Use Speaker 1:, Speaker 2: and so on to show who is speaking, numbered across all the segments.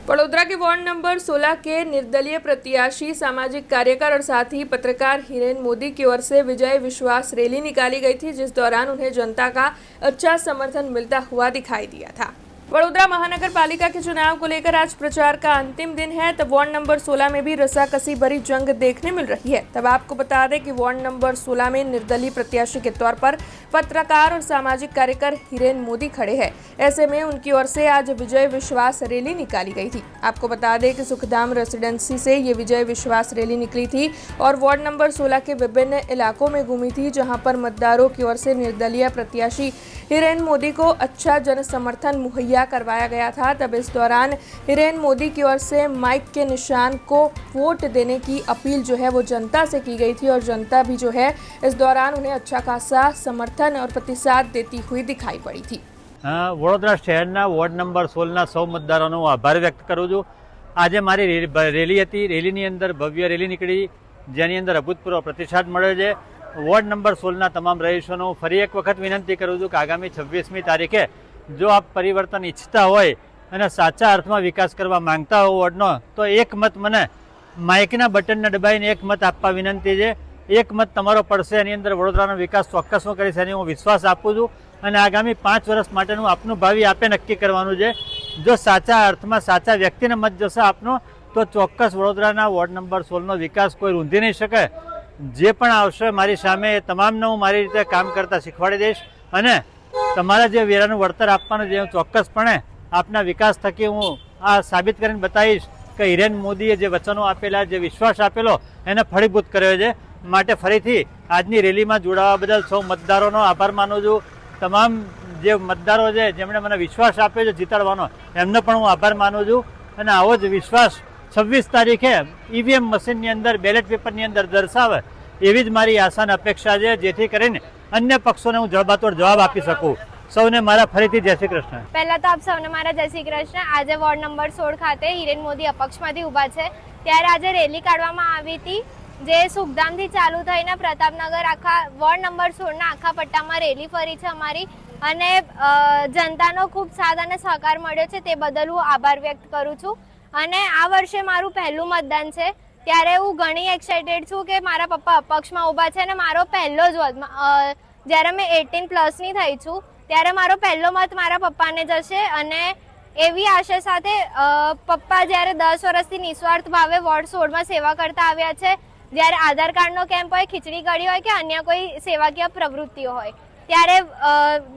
Speaker 1: वडोदरा के ward number 16 के निर्दलीय प्रत्याशी सामाजिक कार्यकर और साथ ही पत्रकार हिरेन मोदी की ओर से विजय विश्वास रैली निकाली गई थी, जिस दौरान उन्हें जनता का अच्छा समर्थन मिलता हुआ दिखाई दिया था। वडोदरा महानगर पालिका के चुनाव को लेकर आज प्रचार का अंतिम दिन है, तब वार्ड नंबर 16 में भी रस्साकसी भरी जंग देखने मिल रही है। तब आपको बता दें कि वार्ड नंबर 16 में निर्दलीय प्रत्याशी के तौर पर पत्रकार और सामाजिक कार्यकर हिरेन मोदी खड़े हैं। ऐसे में उनकी ओर से आज विजय विश्वास रैली निकाली गई थी। आपको बता दें कि सुखधाम रेसिडेंसी से ये विजय विश्वास रैली निकली थी और वार्ड नंबर 16 के विभिन्न इलाकों में घूमी थी, जहां पर मतदारों की ओर से निर्दलीय प्रत्याशी हिरेन मोदी को अच्छा जन समर्थन मुहैया करवाया गया था। तब इस दौरान हिरेन मोदी की ओर से माइक के निशान को वोट देने की अपील जो है वो जनता से की गई थी और जनता भी जो है इस दौरान उन्हें अच्छा खासा समर्थन और प्रतिसाद देती हुई दिखाई पड़ी थी।
Speaker 2: वडोदरा शहरना वोर्ड नंबर 16 सौ मतदारों आभार व्यक्त करूँ छूँ। आज मारी रेली थी, रेली अंदर भव्य रेली निकली, जेनी अंदर अभूतपूर्व प्रतिसाद मळे छे। वोर्ड नंबर 16 तमाम रहीशों फरी एक वखत विनंती करूँ छूँ कि आगामी 26મી तारीखे जो आप परिवर्तन इच्छता होय अने साचा अर्थमां विकास करवा मांगता हो वोर्डनो, तो एक मत मने माइकना बटन दबाईने एक मत आपवा विनंती छे। एक मत तमारो पड़शे, एनी अंदर वडोदरानो विकास चोक्कस हुं करीश एनी हुं विश्वास आपुं छुं अने आगामी 5 वर्ष माटेनुं आपनुं भावी आपे नक्की करवानुं छे। जो साचा अर्थमां साचा व्यक्तिने मत जशे आपनो, तो चोक्कस वडोदराना वोर्ड नंबर 16 नो विकास कोई रूंधी नहीं शके। जे पण आवशे मारी सामे तमामने हुं मारी रीते काम करता शीखवाड़ी दईश अने तमारा जे वेरानुं वळतर आपवानुं जे चोक्कसपणे आपना विकास थकी हूँ आ साबित करीने बताईश कि हिरेन मोदीए जे वचनों आपेला, जे विश्वास आपेलो एने फळीभूत कर्यो छे। माटे फरीथी आजनी रेलीमां जोडावा बदल सौ मतदारोनो आभार मानुं छुं। तमाम जे मतदारो छे जेमणे मने विश्वास आप्यो छे जीताडવાનો, एमनो पण हुं आभार मानुं छुं अने आवो ज विश्वास 26 तारीखे ईवीएम मशीननी अंदर बेलेट पेपरनी अंदर दर्शावे एवी ज मारी आशा अने अपेक्षा छे, जेथी करीने अन्य पक्षों ने हूँ जवाबतोड़ जवाब आपी सकूँ। सौने मारा फरीथी जय श्री कृष्ण।
Speaker 3: पहला तो आप सौने मारा जय श्री कृष्ण। आज वोर्ड नंबर 16 खाते हिरेन मोदी अपक्षमांथी उभा छे, त्यारे आज रेली काढवामां आवी हती, जे सुखधामथी चालू थईने प्रतापनगर आखा वोर्ड नंबर 16 ना आखा पट्टामां रेली फरी छे अमारी अने जनतानो खूब साथ अने सहकार मळ्यो छे, ते बदल हूँ आभार व्यक्त करूं छुं। अने आ वर्षे मारुं पहेલું मतदान छे, त्यारे हूँ घणी एक्साइटेड छूं के मारा पप्पा अपक्षमां उभा छे अने मारो पहेलो ज वोट ज्यारे मैं 18+ ની થઈ છું ત્યારે મારો પહેલો મત મારા પપ્પાને જશે અને એવી આશા સાથે પપ્પા જ્યારે 10 વર્ષથી નિસ્વાર્થ ભાવે વોર્ડ 16માં સેવા કરતા આવ્યા છે, જ્યારે આધાર કાર્ડનો કેમ્પ હોય, ખીચડી કઢી હોય કે અન્ય કોઈ સેવાકીય પ્રવૃત્તિઓ હોય, ત્યારે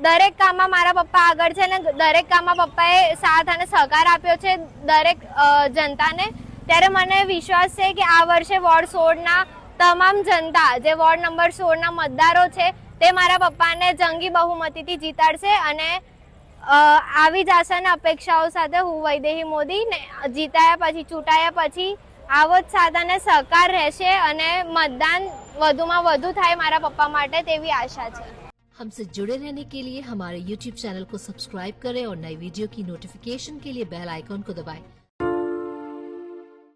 Speaker 3: દરેક કામમાં મારા પપ્પા આગળ છે અને દરેક કામમાં પપ્પાએ સાથ અને સહકાર આપ્યો છે દરેક જનતાને। ત્યારે મને વિશ્વાસ છે કે આ વર્ષે વોર્ડ 16ના તમામ જનતા જે વોર્ડ નંબર 16ના મતદારો છે તે મારા પપ્પાને જંગી બહુમતીથી જીતાડશે અને આવી જ આશા અને અપેક્ષાઓ સાથે હું વૈદેહી મોદી ને જીતાયા પછી ચૂંટાયા પછી આવો જ સાથ અને સહકાર રહેશે અને मतदान વધુમાં વધુ થાય મારા પપ્પા માટે તેવી આશા છે।
Speaker 4: हमसे जुड़े रहने के लिए हमारे YouTube चैनल को सब्सक्राइब करें और नई वीडियो की नोटिफिकेशन के लिए बेल आइकॉन को दबाएं।